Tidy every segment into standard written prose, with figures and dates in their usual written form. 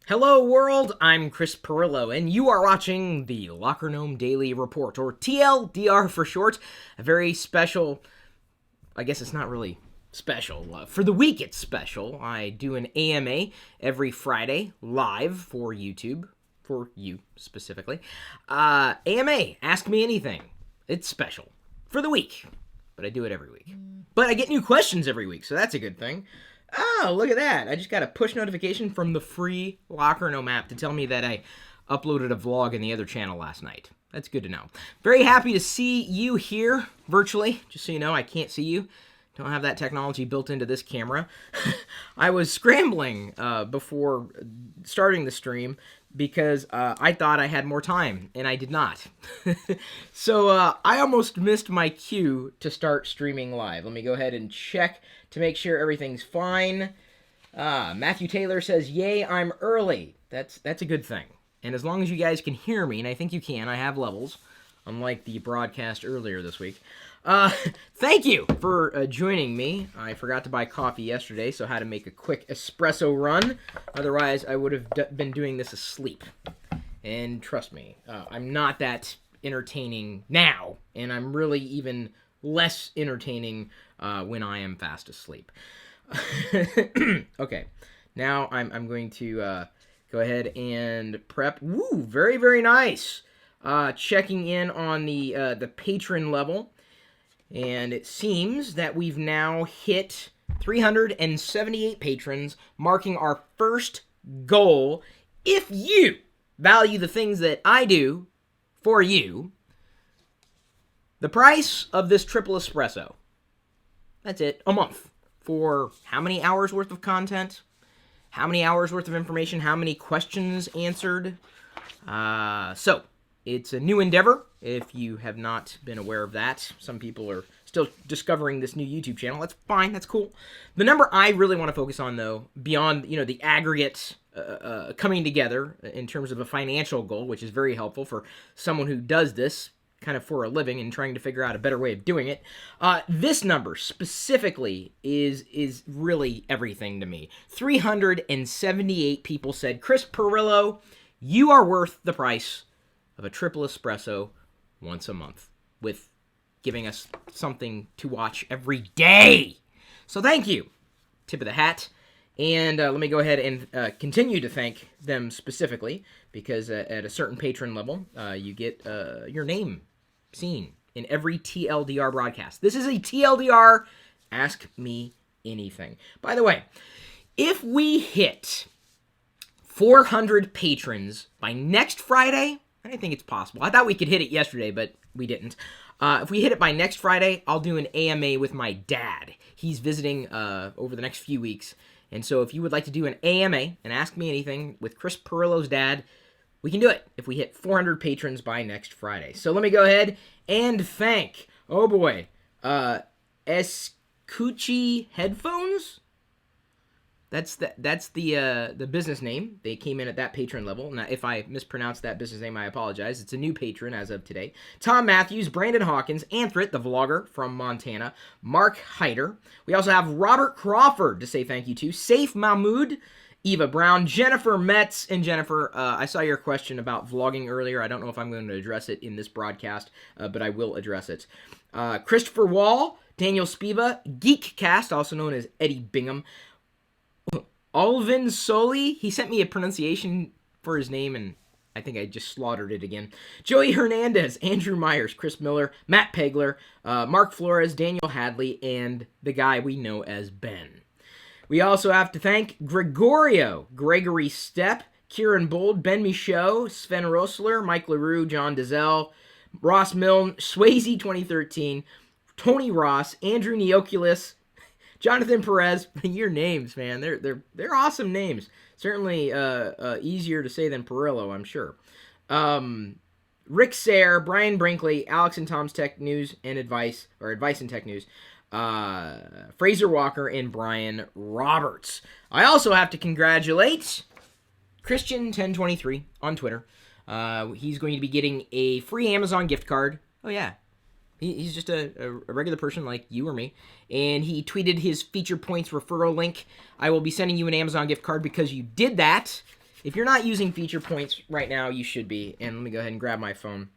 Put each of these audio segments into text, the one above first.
Hello world, I'm Chris Pirillo, and you are watching the LockerGnome Daily Report, or TLDR for short. A very special, I guess it's not really special. For the week it's special. I do an AMA every Friday, live for YouTube, for you specifically. AMA, Ask Me Anything. It's special. For the week. But I do it every week. But I get new questions every week, so that's a good thing. Oh, look at that. I just got a push notification from the free LockerGnome app to tell me that I uploaded a vlog in the other channel last night. That's good to know. Very happy to see you here virtually. Just so you know, I can't see you. Don't have that technology built into this camera. I was scrambling before starting the stream because I thought I had more time, and I did not. So I almost missed my cue to start streaming live. Let me go ahead and check to make sure everything's fine. Matthew Taylor says, yay, I'm early. That's a good thing. And as long as you guys can hear me, and I think you can, I have levels, unlike the broadcast earlier this week. Thank you for joining me. I forgot to buy coffee yesterday, so I had to make a quick espresso run. Otherwise, I would have been doing this asleep. And trust me, I'm not that entertaining now, and I'm really even less entertaining when I am fast asleep. Okay, now I'm going to go ahead and prep. Woo, very, very nice. Checking in on the patron level. And it seems that we've now hit 378 patrons, marking our first goal. If you value the things that I do for you, the price of this triple espresso, that's it, a month. For how many hours worth of content? How many hours worth of information? How many questions answered? So, it's a new endeavor, if you have not been aware of that. Some people are still discovering this new YouTube channel. That's fine, that's cool. The number I really want to focus on, though, beyond the aggregate coming together in terms of a financial goal, which is very helpful for someone who does this kind of for a living and trying to figure out a better way of doing it. This number specifically is really everything to me. 378 people said, Chris Pirillo, you are worth the price of a triple espresso once a month, with giving us something to watch every day. So thank you. Tip of the hat. And let me go ahead and continue to thank them specifically, because at a certain patron level, you get your name seen in every TLDR broadcast. This is a TLDR Ask Me Anything. By the way, if we hit 400 patrons by next Friday, I don't think it's possible. I thought we could hit it yesterday, but we didn't. If we hit it by next Friday, I'll do an AMA with my dad. He's visiting over the next few weeks. And so if you would like to do an AMA and Ask Me Anything with Chris Pirillo's dad, we can do it if we hit 400 patrons by next Friday. So let me go ahead and thank, oh boy, Escuchi Headphones? That's the business name. They came in at that patron level. Now, if I mispronounced that business name, I apologize. It's a new patron as of today. Tom Matthews, Brandon Hawkins, Anthrit, the vlogger from Montana, Mark Heider. We also have Robert Crawford to say thank you to, Saif Mahmood, Eva Brown, Jennifer Metz, and Jennifer, I saw your question about vlogging earlier. I don't know if I'm going to address it in this broadcast, but I will address it. Christopher Wall, Daniel Spiva, Geekcast, also known as Eddie Bingham, Alvin Soli, he sent me a pronunciation for his name, and I think I just slaughtered it again. Joey Hernandez, Andrew Myers, Chris Miller, Matt Pegler, Mark Flores, Daniel Hadley, and the guy we know as Ben. We also have to thank Gregorio, Gregory Stepp, Kieran Bold, Ben Michaud, Sven Rosler, Mike LaRue, John Dizelle, Ross Milne, Swayze 2013, Tony Ross, Andrew Neoculus, Jonathan Perez. Your names, man, they're awesome names. Certainly easier to say than Pirillo, I'm sure. Rick Sayre, Brian Brinkley, Alex and Tom's Tech News and Advice, or Advice and Tech News, Fraser Walker, and Brian Roberts. I also have to congratulate Christian1023 on Twitter. He's going to be getting a free Amazon gift card. Oh, yeah. He's just a regular person like you or me, and he tweeted his Feature Points referral link. I will be sending you an Amazon gift card because you did that, If you're not using feature points right now, you should be. And let me go ahead and grab my phone.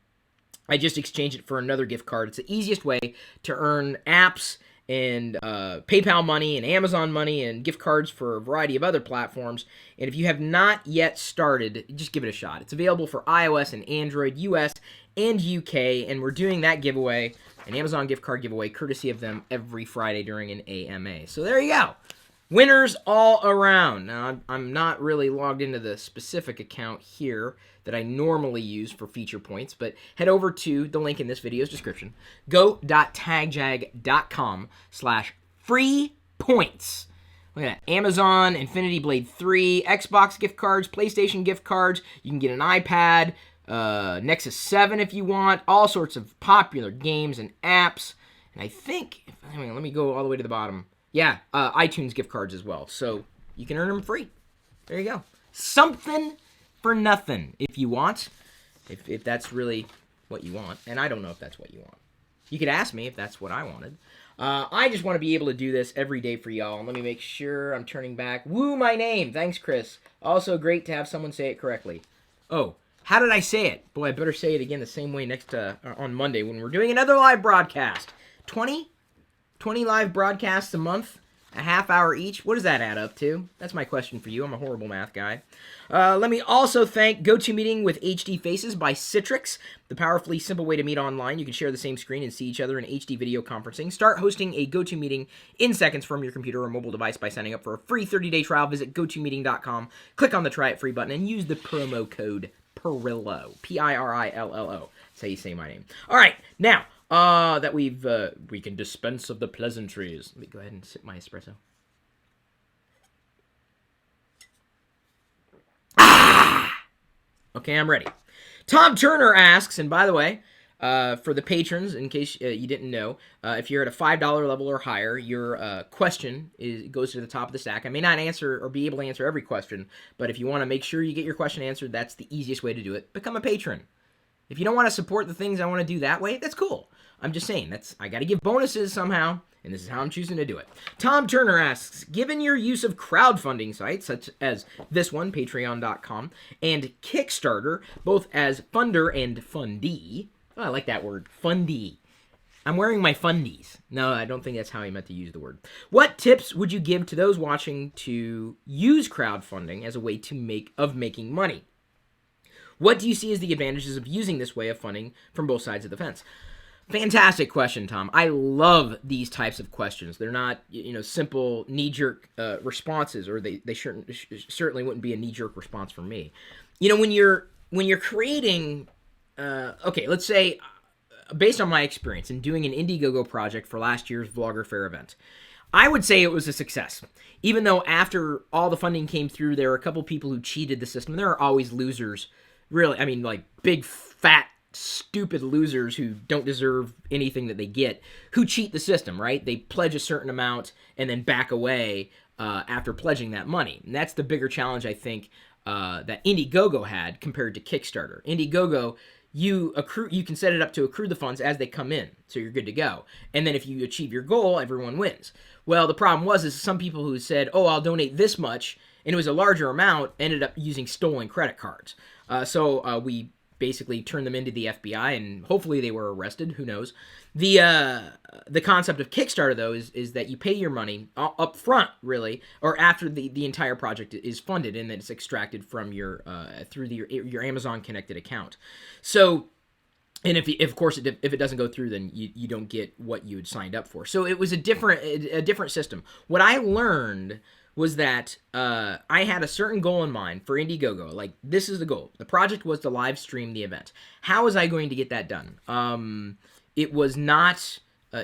I just exchanged it for another gift card. It's the easiest way to earn apps and PayPal money and Amazon money and gift cards for a variety of other platforms. And if you have not yet started, just give it a shot. It's available for iOS and Android, US and UK, and we're doing that giveaway, an Amazon gift card giveaway, courtesy of them every Friday during an AMA. So there you go. Winners all around. Now, I'm not really logged into the specific account here that I normally use for feature points, but head over to the link in this video's description, go.tagjag.com/free points. Look at that. Amazon, Infinity Blade 3, Xbox gift cards, PlayStation gift cards. You can get an iPad, Nexus 7 if you want, all sorts of popular games and apps. And I think, let me go all the way to the bottom. Yeah, iTunes gift cards as well. So you can earn them free. There you go. Something for nothing if you want, if that's really what you want. And I don't know if that's what you want. You could ask me if that's what I wanted. I just want to be able to do this every day for y'all. And let me make sure I'm turning back. Woo, my name. Thanks, Chris. Also great to have someone say it correctly. Oh, how did I say it? Boy, I better say it again the same way on Monday when we're doing another live broadcast. 20 live broadcasts a month, a half hour each. What does that add up to? That's my question for you. I'm a horrible math guy. Let me also thank GoToMeeting with HD Faces by Citrix, the powerfully simple way to meet online. You can share the same screen and see each other in HD video conferencing. Start hosting a GoToMeeting in seconds from your computer or mobile device by signing up for a free 30-day trial. Visit gotomeeting.com, click on the Try It Free button, and use the promo code Pirillo, Pirillo. That's how you say my name. All right, now, that we can dispense of the pleasantries. Let me go ahead and sip my espresso. Okay, I'm ready. Tom Turner asks, and by the way, for the patrons, in case you didn't know, if you're at a $5 level or higher, your question goes to the top of the stack. I may not answer or be able to answer every question, but if you want to make sure you get your question answered, that's the easiest way to do it. Become a patron. If you don't want to support the things I want to do that way, that's cool. I'm just saying, I got to give bonuses somehow, and this is how I'm choosing to do it. Tom Turner asks, given your use of crowdfunding sites, such as this one, patreon.com, and Kickstarter, both as funder and fundee, oh, I like that word, fundee. I'm wearing my fundies. No, I don't think that's how he meant to use the word. What tips would you give to those watching to use crowdfunding as a way of making money? What do you see as the advantages of using this way of funding from both sides of the fence? Fantastic question, Tom. I love these types of questions. They're not, simple knee-jerk responses, or they certainly wouldn't be a knee-jerk response from me. When you're creating, okay, let's say, based on my experience in doing an Indiegogo project for last year's Vlogger Fair event, I would say it was a success. Even though after all the funding came through, there were a couple people who cheated the system. There are always losers. Really, I mean, like big, fat, stupid losers who don't deserve anything that they get, who cheat the system, right? They pledge a certain amount and then back away after pledging that money. And that's the bigger challenge, I think, that Indiegogo had compared to Kickstarter. Indiegogo, you can set it up to accrue the funds as they come in, so you're good to go. And then if you achieve your goal, everyone wins. Well, the problem is some people who said, oh, I'll donate this much, and it was a larger amount, ended up using stolen credit cards. So we basically turned them into the FBI, and hopefully they were arrested. Who knows? The concept of Kickstarter, though, is that you pay your money up front, really, or after the entire project is funded, and then it's extracted from your through your Amazon connected account. So, and if it doesn't go through, then you don't get what you had signed up for. So it was a different system. What I learned was that I had a certain goal in mind for Indiegogo. Like, this is the goal. The project was to live stream the event. How was I going to get that done? It was not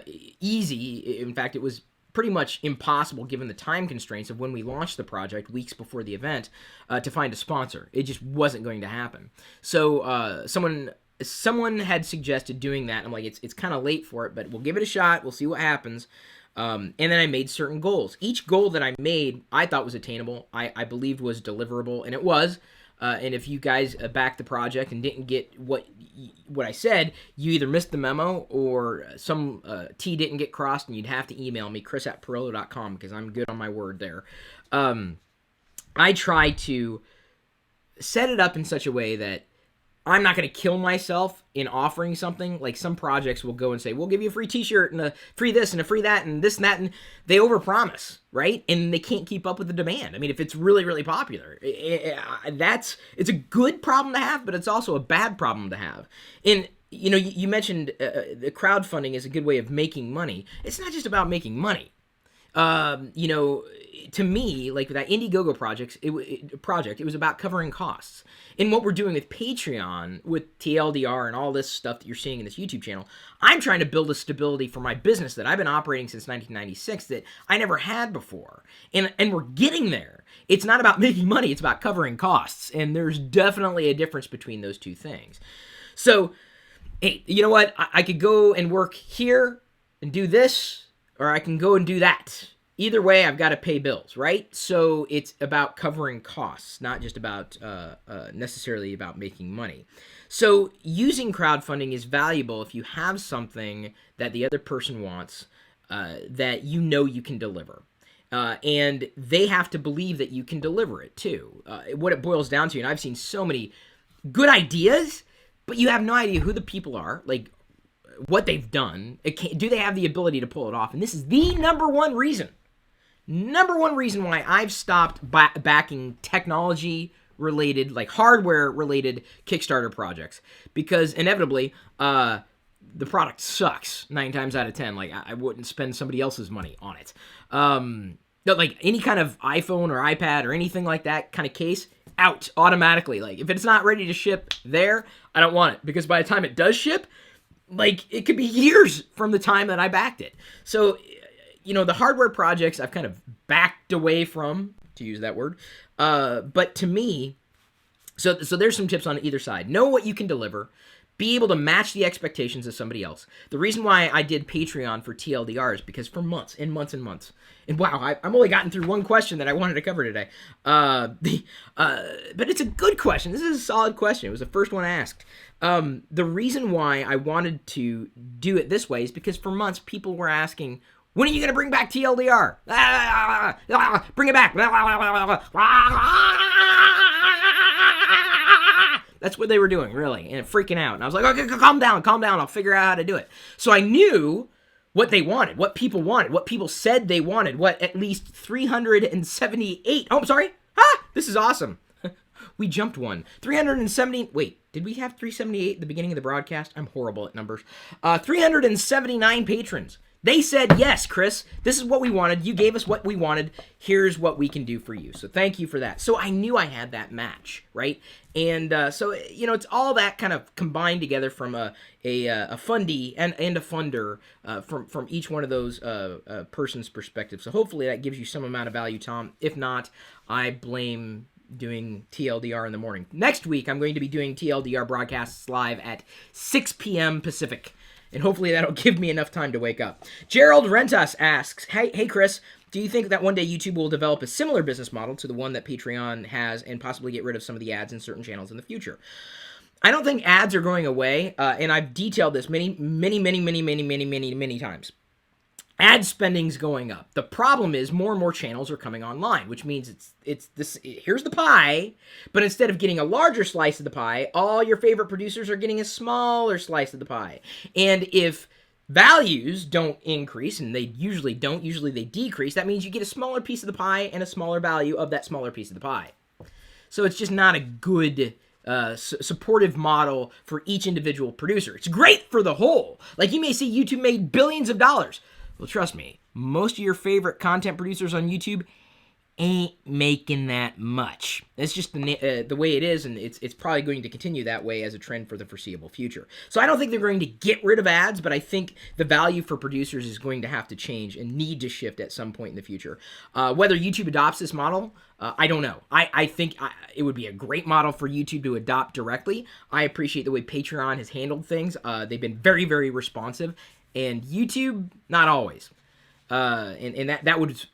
easy. In fact, it was pretty much impossible, given the time constraints of when we launched the project weeks before the event, to find a sponsor. It just wasn't going to happen. So someone had suggested doing that. I'm like, it's kind of late for it, but we'll give it a shot. We'll see what happens. And then I made certain goals. Each goal that I made, I thought was attainable. I believed was deliverable, and it was. And if you guys backed the project and didn't get what I said, you either missed the memo or some T didn't get crossed, and you'd have to email me, chris@pirillo.com, because I'm good on my word there. I try to set it up in such a way that I'm not going to kill myself in offering something. Like some projects will go and say, we'll give you a free t-shirt and a free this and a free that and this and that. And they overpromise, right? And they can't keep up with the demand. I mean, if it's really, really popular, it's a good problem to have, but it's also a bad problem to have. And, you know, you mentioned the crowdfunding is a good way of making money. It's not just about making money. You know, to me, like that Indiegogo project, it was about covering costs. And what we're doing with Patreon, with TLDR and all this stuff that you're seeing in this YouTube channel, I'm trying to build a stability for my business that I've been operating since 1996 that I never had before. And we're getting there. It's not about making money, it's about covering costs. And there's definitely a difference between those two things. So, hey, you know what? I could go and work here and do this, or I can go and do that. Either way, I've got to pay bills, right? So it's about covering costs, not just about necessarily about making money. So using crowdfunding is valuable if you have something that the other person wants that you know you can deliver. And they have to believe that you can deliver it too. What it boils down to, and I've seen so many good ideas, but you have no idea who the people are, like what they've done. Do they have the ability to pull it off? And this is the number one reason why I've stopped backing technology-related, like hardware-related Kickstarter projects. Because inevitably, the product sucks 9 times out of 10. Like, I wouldn't spend somebody else's money on it. Like, any kind of iPhone or iPad or anything like that kind of case, out automatically. Like, if it's not ready to ship there, I don't want it. Because by the time it does ship, like, it could be years from the time that I backed it. So, you know, the hardware projects I've kind of backed away from, to use that word. But to me, so there's some tips on either side. Know what you can deliver. Be able to match the expectations of somebody else. The reason why I did Patreon for TLDR is because for months and months and months, and wow, I'm only gotten through one question that I wanted to cover today. But it's a good question. This is a solid question. It was the first one asked. The reason why I wanted to do it this way is because for months people were asking, when are you going to bring back TLDR? Bring it back. That's what they were doing, really, and freaking out. And I was like, okay, calm down. I'll figure out how to do it. So I knew what they wanted, what people wanted, what people said they wanted, what at least 378. Oh, I'm sorry. This is awesome. We jumped one. 370. Wait, did we have 378 at the beginning of the broadcast? I'm horrible at numbers. 379 patrons. They said, yes, Chris, this is what we wanted. You gave us what we wanted. Here's what we can do for you. So thank you for that. So I knew I had that match, right? And so, you know, it's all that kind of combined together from a fundee and a funder from each one of those person's perspective. So hopefully that gives you some amount of value, Tom. If not, I blame doing TLDR in the morning. Next week, I'm going to be doing TLDR broadcasts live at 6 p.m. Pacific. And hopefully that'll give me enough time to wake up. Gerald Rentas asks, Hey Chris, do you think that one day YouTube will develop a similar business model to the one that Patreon has and possibly get rid of some of the ads in certain channels in the future? I don't think ads are going away, and I've detailed this many times. Ad spending's going up. The problem is more and more channels are coming online, which means it's this. Here's the pie, but instead of getting a larger slice of the pie, all your favorite producers are getting a smaller slice of the pie. And if values don't increase, and they usually don't, usually they decrease, that means you get a smaller piece of the pie and a smaller value of that smaller piece of the pie. So it's just not a good supportive model for each individual producer. It's great for the whole. Like, you may see YouTube made billions of dollars. Well, trust me, most of your favorite content producers on YouTube ain't making that much. It's just the way it is, and it's probably going to continue that way as a trend for the foreseeable future. So I don't think they're going to get rid of ads, but I think the value for producers is going to have to change and need to shift at some point in the future. Whether YouTube adopts this model, I don't know. I think it would be a great model for YouTube to adopt directly. I appreciate the way Patreon has handled things. They've been very, very responsive. And YouTube, not always, and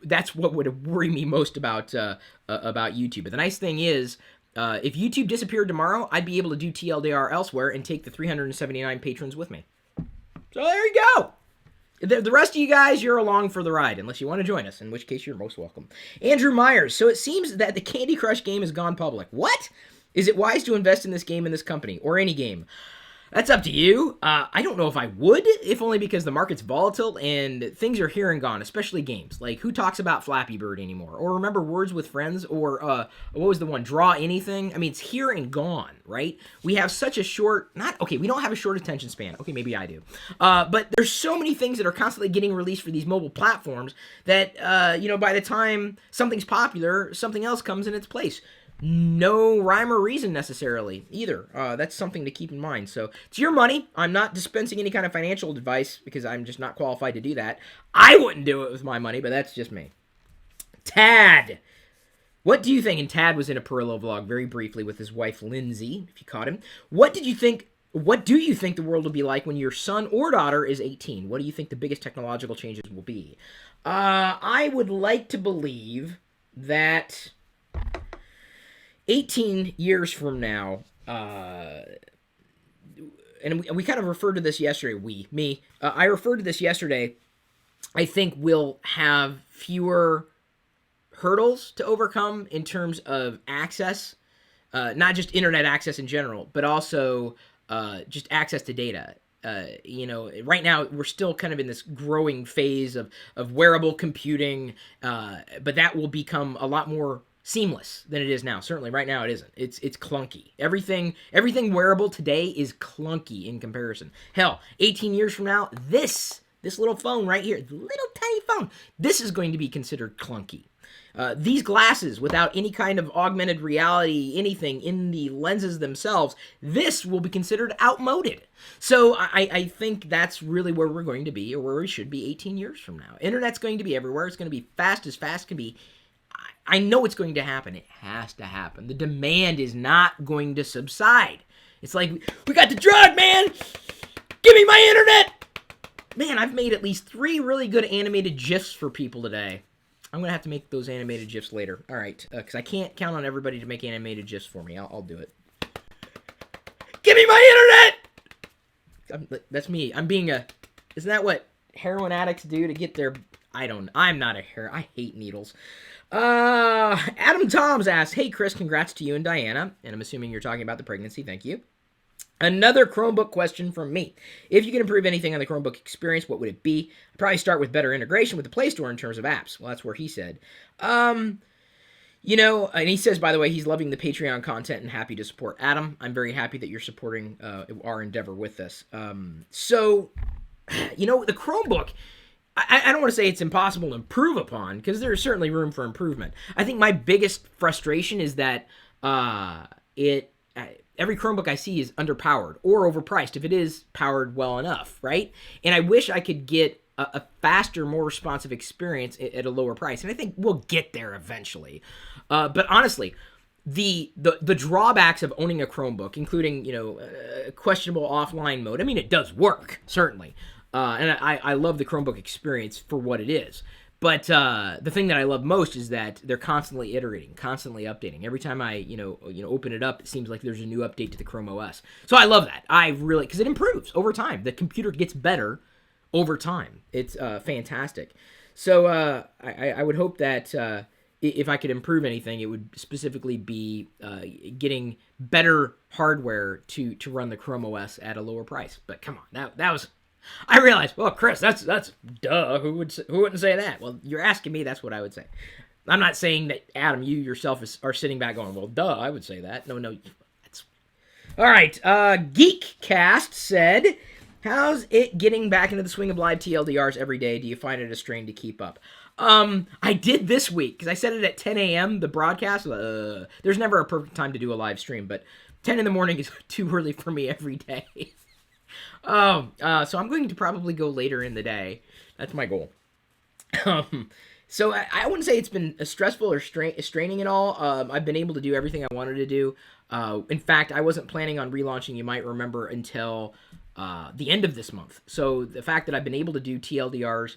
that's what would worry me most about YouTube. But the nice thing is, if YouTube disappeared tomorrow, I'd be able to do TLDR elsewhere and take the 379 patrons with me. So there you go. The rest of you guys, you're along for the ride, unless you want to join us, in which case you're most welcome. Andrew Myers. So it seems that the Candy Crush game has gone public. What? Is it wise to invest in this game, in this company, or any game? That's up to you. I don't know if I would, if only because the market's volatile and things are here and gone, especially games. Like, who talks about Flappy Bird anymore? Or remember Words with Friends? Or what was the one? Draw Anything? I mean, it's here and gone, right? We have such a short, we don't have a short attention span. Okay, maybe I do. But there's so many things that are constantly getting released for these mobile platforms that, by the time something's popular, something else comes in its place. No rhyme or reason necessarily either. That's something to keep in mind. So it's your money. I'm not dispensing any kind of financial advice because I'm just not qualified to do that. I wouldn't do it with my money, but that's just me. Tad. What do you think? And Tad was in a Pirillo vlog very briefly with his wife Lindsay, if you caught him. What do you think the world will be like when your son or daughter is 18? What do you think the biggest technological changes will be? I would like to believe that 18 years from now, and we kind of referred to this yesterday, I referred to this yesterday, I think we'll have fewer hurdles to overcome in terms of access, not just internet access in general, but also just access to data. Right now we're still kind of in this growing phase of wearable computing, but that will become a lot more seamless than it is now. Certainly right now it isn't. It's clunky. Everything wearable today is clunky in comparison. Hell, 18 years from now, this little phone right here, the little tiny phone, this is going to be considered clunky. These glasses, without any kind of augmented reality, anything in the lenses themselves, this will be considered outmoded. So I think that's really where we're going to be, or where we should be 18 years from now. Internet's going to be everywhere. It's going to be fast as fast can be. I know it's going to happen. It has to happen. The demand is not going to subside. It's like, we got the drug, man! Give me my internet! Man, I've made at least 3 really good animated GIFs for people today. I'm going to have to make those animated GIFs later. All right, because I can't count on everybody to make animated GIFs for me. I'll do it. Give me my internet! That's me. I'm being a... Isn't that what heroin addicts do to get their... I'm not a heroin... I hate needles. Adam Toms asks, hey Chris, congrats to you and Diana. And I'm assuming you're talking about the pregnancy. Thank you. Another Chromebook question from me. If you could improve anything on the Chromebook experience, what would it be? I'd probably start with better integration with the Play Store in terms of apps. Well, that's where he said. And he says, by the way, he's loving the Patreon content and happy to support. Adam, I'm very happy that you're supporting our endeavor with this. The Chromebook, I don't want to say it's impossible to improve upon, because there's certainly room for improvement. I think my biggest frustration is that every Chromebook I see is underpowered or overpriced if it is powered well enough, right? And I wish I could get a faster, more responsive experience at a lower price. And I think we'll get there eventually. But honestly, the drawbacks of owning a Chromebook, including, questionable offline mode, I mean, it does work, certainly. And I love the Chromebook experience for what it is. But the thing that I love most is that they're constantly iterating, constantly updating. Every time I, open it up, it seems like there's a new update to the Chrome OS. So I love that. Because it improves over time. The computer gets better over time. It's fantastic. So I would hope that if I could improve anything, it would specifically be getting better hardware to run the Chrome OS at a lower price. But come on, that was... I realized, well, Chris, that's duh. Who wouldn't say that? Well, you're asking me, that's what I would say. I'm not saying that, Adam, you yourself are sitting back going, well, duh, I would say that. No. That's... All right, Geekcast said, how's it getting back into the swing of live TLDRs every day? Do you find it a strain to keep up? I did this week, because I set it at 10 a.m., the broadcast. There's never a perfect time to do a live stream, but 10 in the morning is too early for me every day. So I'm going to probably go later in the day. That's my goal. So I wouldn't say it's been stressful or straining at all. I've been able to do everything I wanted to do. In fact, I wasn't planning on relaunching, you might remember, until the end of this month. So the fact that I've been able to do TLDRs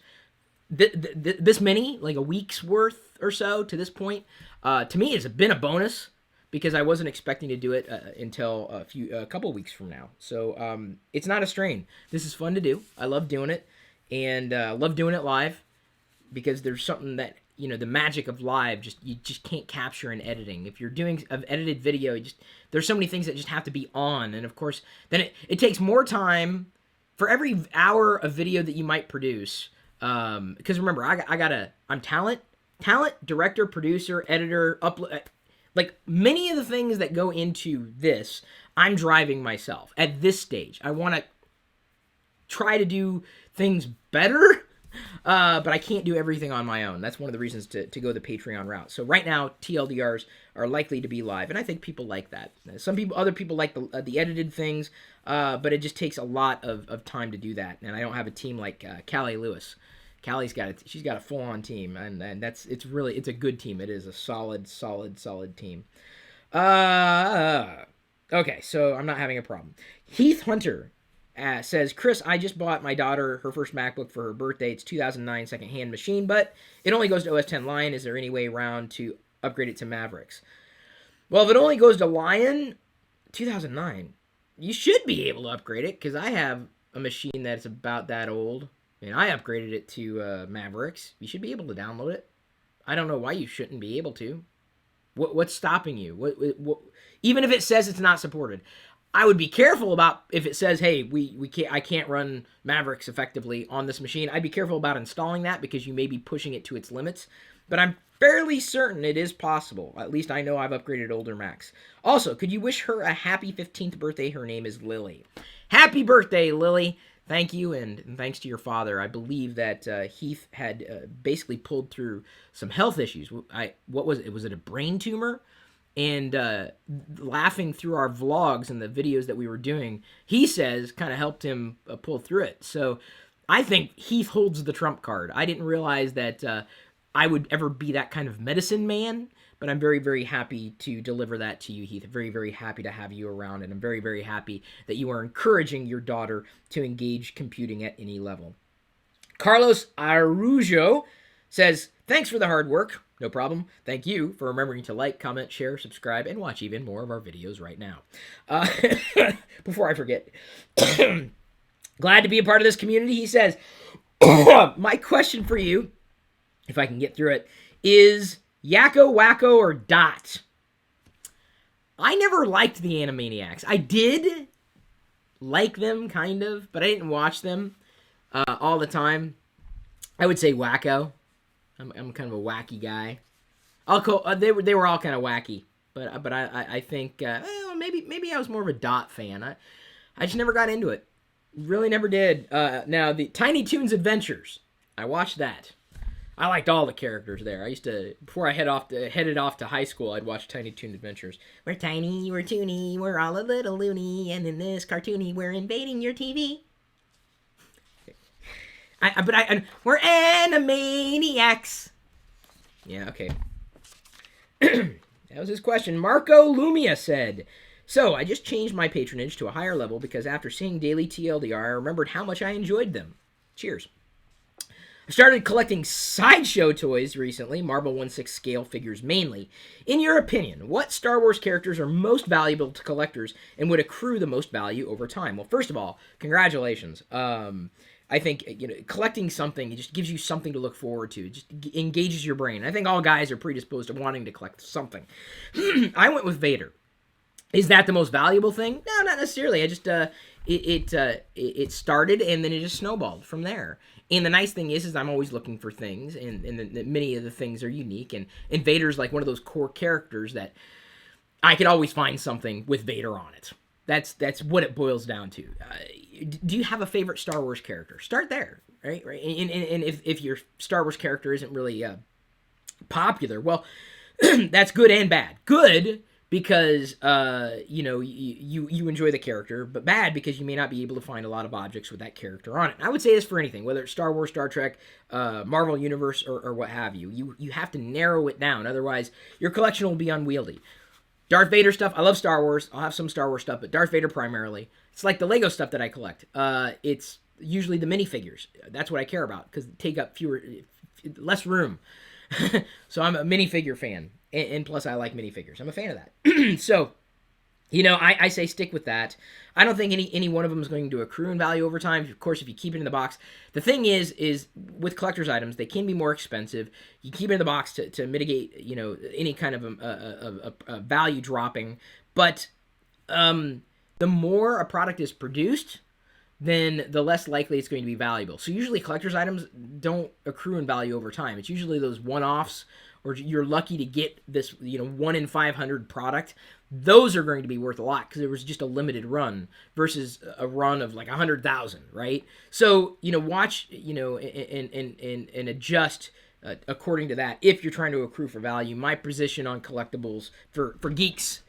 this many, like a week's worth or so to this point, to me has been a bonus. Because I wasn't expecting to do it until a couple weeks from now. So it's not a strain. This is fun to do. I love doing it. And love doing it live. Because there's something that the magic of live, you just can't capture in editing. If you're doing an edited video, there's so many things that just have to be on. And of course, then it takes more time for every hour of video that you might produce. Because remember, I'm talent, director, producer, editor, upload, like many of the things that go into this, I'm driving myself at this stage. I want to try to do things better, but I can't do everything on my own. That's one of the reasons to go the Patreon route. So right now, TLDRs are likely to be live, and I think people like that. Other people like the edited things, but it just takes a lot of time to do that. And I don't have a team like Callie Lewis. Callie's she's got a full-on team, and it's a good team. It is a solid team. Okay, so I'm not having a problem. Heath Hunter says, Chris, I just bought my daughter her first MacBook for her birthday. It's 2009 second-hand machine, but it only goes to OS X Lion. Is there any way around to upgrade it to Mavericks? Well, if it only goes to Lion, 2009, you should be able to upgrade it, because I have a machine that's about that old, and I upgraded it to Mavericks. You should be able to download it. I don't know why you shouldn't be able to. What's stopping you? What, even if it says it's not supported, I would be careful about if it says, hey, I can't run Mavericks effectively on this machine. I'd be careful about installing that, because you may be pushing it to its limits. But I'm fairly certain it is possible. At least I know I've upgraded older Macs. Also, could you wish her a happy 15th birthday? Her name is Lily. Happy birthday, Lily. Thank you, and thanks to your father. I believe that Heath had basically pulled through some health issues. What was it? Was it a brain tumor? And laughing through our vlogs and the videos that we were doing, he says, kind of helped him pull through it. So I think Heath holds the trump card. I didn't realize that I would ever be that kind of medicine man, but I'm very, very happy to deliver that to you, Heath. Very, very happy to have you around, and I'm very, very happy that you are encouraging your daughter to engage computing at any level. Carlos Arujo says, thanks for the hard work. No problem. Thank you for remembering to like, comment, share, subscribe, and watch even more of our videos right now. Before I forget, glad to be a part of this community, he says. My question for you, if I can get through it, is Yakko, Wacko, or Dot? I never liked the Animaniacs. I did like them, kind of, but I didn't watch them all the time. I would say Wacko. I'm kind of a wacky guy. They were all kind of wacky, but I think maybe I was more of a Dot fan. I just never got into it. Really never did. Now the Tiny Toons Adventures, I watched that. I liked all the characters there. I used to, before I headed off to high school, I'd watch Tiny Toon Adventures. We're tiny, we're toony, we're all a little loony, and in this cartoony, we're invading your TV. We're Animaniacs. Yeah, okay. That was his question. Marco Lumia said, so I just changed my patronage to a higher level because after seeing daily TLDR, I remembered how much I enjoyed them. Cheers. I started collecting Sideshow toys recently, Marvel 1/6 scale figures mainly. In your opinion, what Star Wars characters are most valuable to collectors and would accrue the most value over time? Well, first of all, congratulations. I think collecting something, it just gives you something to look forward to. It just engages your brain. I think all guys are predisposed to wanting to collect something. I went with Vader. Is that the most valuable thing? No, not necessarily. I just it started and then it just snowballed from there. And the nice thing is I'm always looking for things, and many of the things are unique. And Vader's like one of those core characters that I could always find something with Vader on it. That's what it boils down to. Do you have a favorite Star Wars character? Start there, right? And if your Star Wars character isn't really popular, well, that's good and bad. Good because you enjoy the character, but bad because you may not be able to find a lot of objects with that character on it. And I would say this for anything, whether it's Star Wars, Star Trek, Marvel Universe, or what have you. You have to narrow it down, otherwise your collection will be unwieldy. Darth Vader stuff, I love Star Wars. I'll have some Star Wars stuff, but Darth Vader primarily. It's like the Lego stuff that I collect. It's usually the minifigures. That's what I care about because they take up less room. So I'm a minifigure fan. And plus, I like minifigures. I'm a fan of that. So, I say stick with that. I don't think any one of them is going to accrue in value over time. Of course, if you keep it in the box, the thing is with collector's items, they can be more expensive. You keep it in the box to mitigate, any kind of a value dropping. But the more a product is produced, then the less likely it's going to be valuable. So usually collector's items don't accrue in value over time. It's usually those one-offs, or you're lucky to get this 1 in 500 product. Those are going to be worth a lot because it was just a limited run versus a run of like 100,000, right? So watch and adjust according to that if you're trying to accrue for value. My position on collectibles for geeks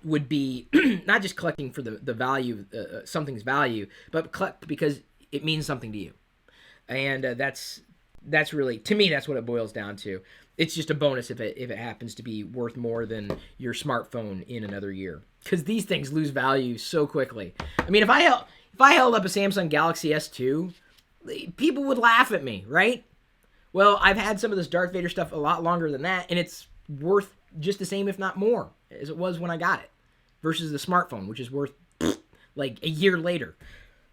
would be not just collecting for the value, something's value, but collect because it means something to you. And that's really, to me, that's what it boils down to. It's just a bonus if it happens to be worth more than your smartphone in another year, because these things lose value so quickly. I mean, if I held up a Samsung Galaxy S2, people would laugh at me, right? Well, I've had some of this Darth Vader stuff a lot longer than that, and it's worth just the same, if not more, as it was when I got it, versus the smartphone, which is worth like a year later.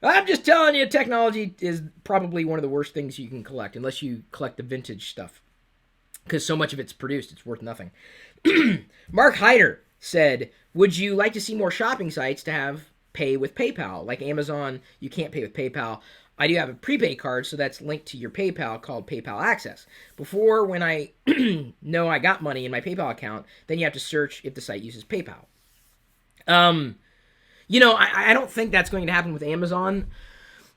I'm just telling you, technology is probably one of the worst things you can collect, unless you collect the vintage stuff, because so much of it's produced, it's worth nothing. Mark Hyder said, would you like to see more shopping sites to have pay with PayPal? Like Amazon, you can't pay with PayPal. I do have a prepaid card, so that's linked to your PayPal called PayPal Access. Before, when I know I got money in my PayPal account, then you have to search if the site uses PayPal. I don't think that's going to happen with Amazon,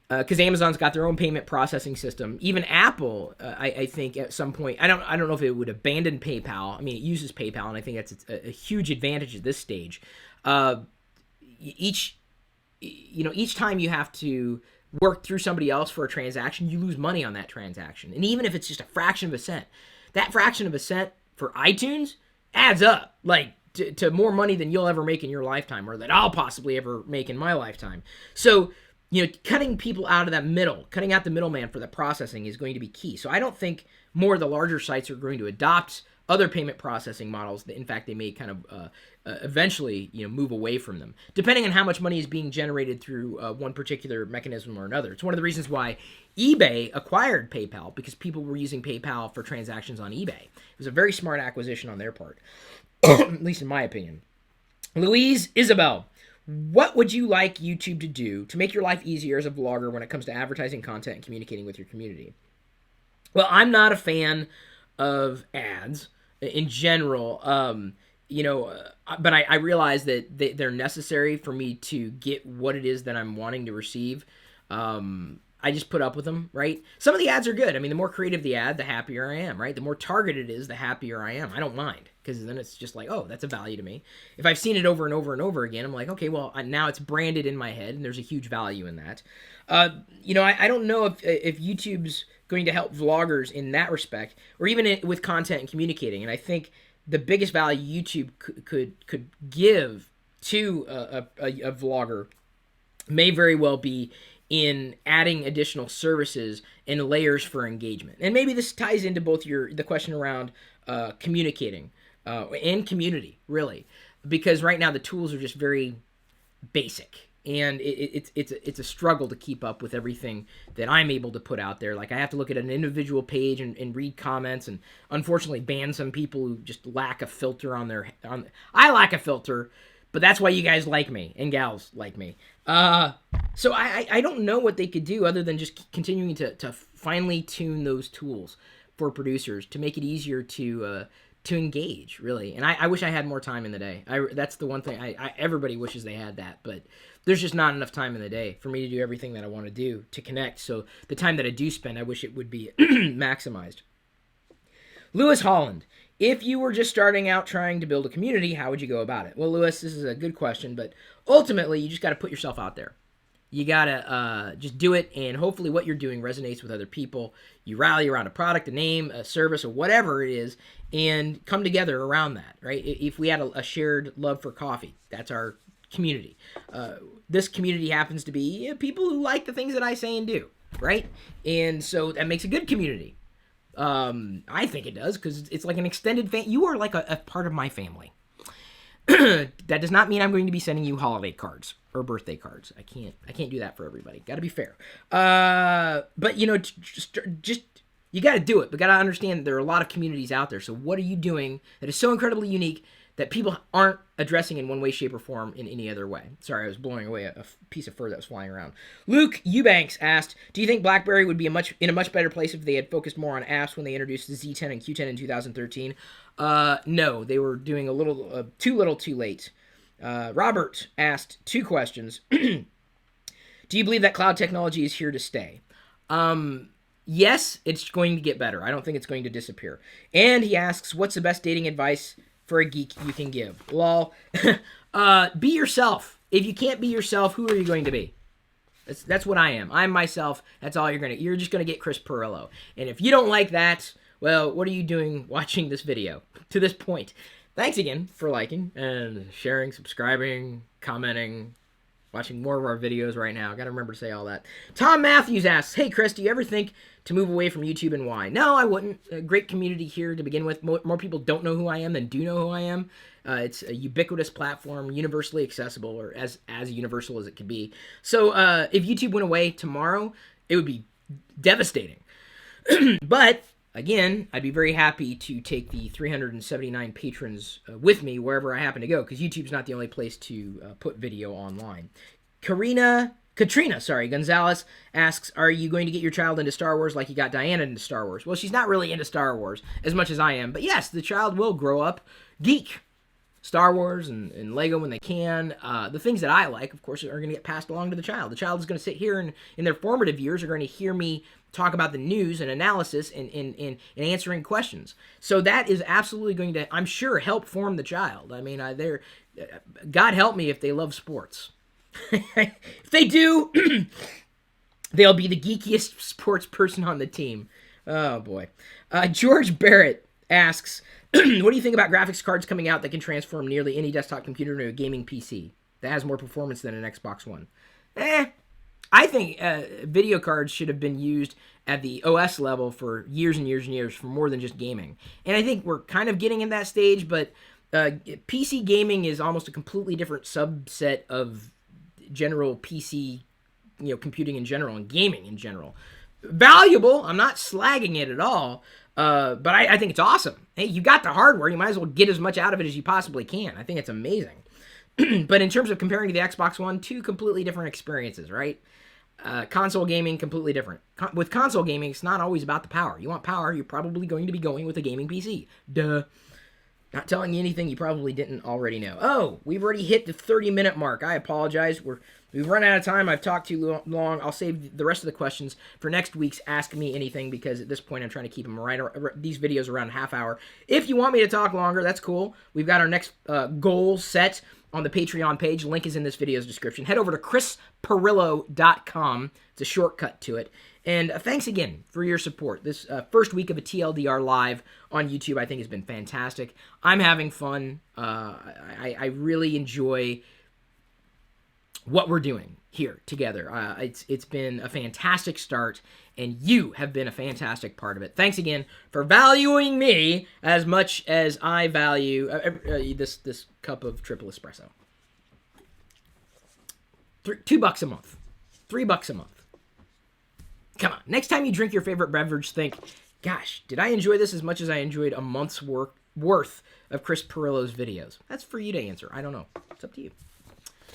because Amazon's got their own payment processing system. Even Apple, I think at some point, I don't know if it would abandon PayPal. I mean, it uses PayPal, and I think that's a huge advantage at this stage. Each time you have to work through somebody else for a transaction, you lose money on that transaction. And even if it's just a fraction of a cent, that fraction of a cent for iTunes adds up, like, to more money than you'll ever make in your lifetime, or that I'll possibly ever make in my lifetime. So, cutting people out of that cutting out the middleman for the processing is going to be key. So I don't think more of the larger sites are going to adopt other payment processing models. In fact, they may kind of eventually, move away from them, depending on how much money is being generated through one particular mechanism or another. It's one of the reasons why eBay acquired PayPal, because people were using PayPal for transactions on eBay. It was a very smart acquisition on their part, at least in my opinion. Louise Isabel, what would you like YouTube to do to make your life easier as a vlogger when it comes to advertising content and communicating with your community? Well, I'm not a fan of ads in general, but I realize that they're necessary for me to get what it is that I'm wanting to receive. I just put up with them, right? Some of the ads are good. I mean, the more creative the ad, the happier I am, right? The more targeted it is, the happier I am. I don't mind, because then it's just like, oh, that's a value to me. If I've seen it over and over and over again, I'm like, okay, well, now it's branded in my head, and there's a huge value in that. I don't know if YouTube's going to help vloggers in that respect, or even with content and communicating. And I think the biggest value YouTube could give to a vlogger may very well be in adding additional services and layers for engagement. And maybe this ties into both the question around communicating and community, really, because right now the tools are just very basic. And it's a struggle to keep up with everything that I'm able to put out there. Like, I have to look at an individual page and read comments, and unfortunately ban some people who just lack a filter on I lack a filter, but that's why you guys like me, and gals like me. So I don't know what they could do other than just continuing to finely tune those tools for producers to make it easier to engage, really. And I wish I had more time in the day. That's the one thing. Everybody wishes they had that, but there's just not enough time in the day for me to do everything that I want to do to connect. So the time that I do spend, I wish it would be maximized. Lewis Holland, if you were just starting out trying to build a community, how would you go about it? Well, Lewis, this is a good question, but ultimately you just got to put yourself out there. You got to just do it, and hopefully what you're doing resonates with other people. You rally around a product, a name, a service, or whatever it is, and come together around that, right? If we had a shared love for coffee, that's our community. This community happens to be people who like the things that I say and do, right? And so that makes a good community. I think it does, because it's like an extended family. You are like a part of my family. That does not mean I'm going to be sending you holiday cards or birthday cards. I can't do that for everybody. Got to be fair. But you know, just you got to do it. But got to understand that there are a lot of communities out there. So what are you doing that is so incredibly unique that people aren't addressing in one way, shape, or form in any other way? Sorry, I was blowing away a piece of fur that was flying around. Luke Eubanks asked, do you think BlackBerry would be in a much better place if they had focused more on apps when they introduced the Z10 and Q10 in 2013? No, they were doing a little too little too late. Robert asked 2 questions. Do you believe that cloud technology is here to stay? Yes, it's going to get better. I don't think it's going to disappear. And he asks, what's the best dating advice for a geek you can give? Lol. Be yourself. If you can't be yourself, who are you going to be? That's what I am. I'm myself. That's all you're just going to get Chris Pirillo. And if you don't like that, well, what are you doing watching this video to this point? Thanks again for liking and sharing, subscribing, commenting, watching more of our videos right now. Got to remember to say all that. Tom Matthews asks, hey, Chris, do you ever think to move away from YouTube and why? No, I wouldn't. A great community here to begin with. More people don't know who I am than do know who I am. It's a ubiquitous platform, universally accessible, or as universal as it could be. So if YouTube went away tomorrow, it would be devastating. But again, I'd be very happy to take the 379 patrons with me wherever I happen to go, because YouTube's not the only place to put video online. Katrina Gonzalez asks, are you going to get your child into Star Wars like you got Diana into Star Wars? Well, she's not really into Star Wars as much as I am, but yes, the child will grow up geek. Star Wars and Lego when they can. The things that I like, of course, are going to get passed along to the child. The child is going to sit here and in their formative years are going to hear me talk about the news and analysis and answering questions. So that is absolutely going to, I'm sure, help form the child. I mean, God help me if they love sports. If they do, they'll be the geekiest sports person on the team. Oh, boy. George Barrett asks, what do you think about graphics cards coming out that can transform nearly any desktop computer into a gaming PC that has more performance than an Xbox One? I think video cards should have been used at the OS level for years and years and years for more than just gaming. And I think we're kind of getting in that stage, but PC gaming is almost a completely different subset of general PC, computing in general and gaming in general. Valuable. I'm not slagging it at all. But I think it's awesome. Hey, you got the hardware. You might as well get as much out of it as you possibly can. I think it's amazing. But in terms of comparing to the Xbox One, 2 completely different experiences, right? Console gaming, completely different. With console gaming, it's not always about the power. You want power, you're probably going to be going with a gaming PC. Duh. Not telling you anything you probably didn't already know. Oh, we've already hit the 30-minute mark. I apologize. We've run out of time. I've talked too long. I'll save the rest of the questions for next week's Ask Me Anything, because at this point I'm trying to keep them these videos around a half hour. If you want me to talk longer, that's cool. We've got our next goal set on the Patreon page. Link is in this video's description. Head over to chrispirillo.com. It's a shortcut to it. And thanks again for your support. This first week of a TLDR live on YouTube, I think, has been fantastic. I'm having fun. I really enjoy what we're doing here together. It's been a fantastic start, and you have been a fantastic part of it. Thanks again for valuing me as much as I value this cup of triple espresso. $2 a month. $3 a month. Come on. Next time you drink your favorite beverage, think, gosh, did I enjoy this as much as I enjoyed a month's worth of Chris Pirillo's videos? That's for you to answer. I don't know. It's up to you.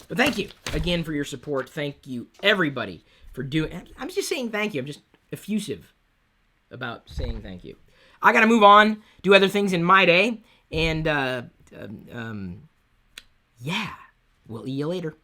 But thank you again for your support. Thank you, everybody, for doing... I'm just saying thank you. I'm just effusive about saying thank you. I got to move on, do other things in my day, and yeah, we'll see you later.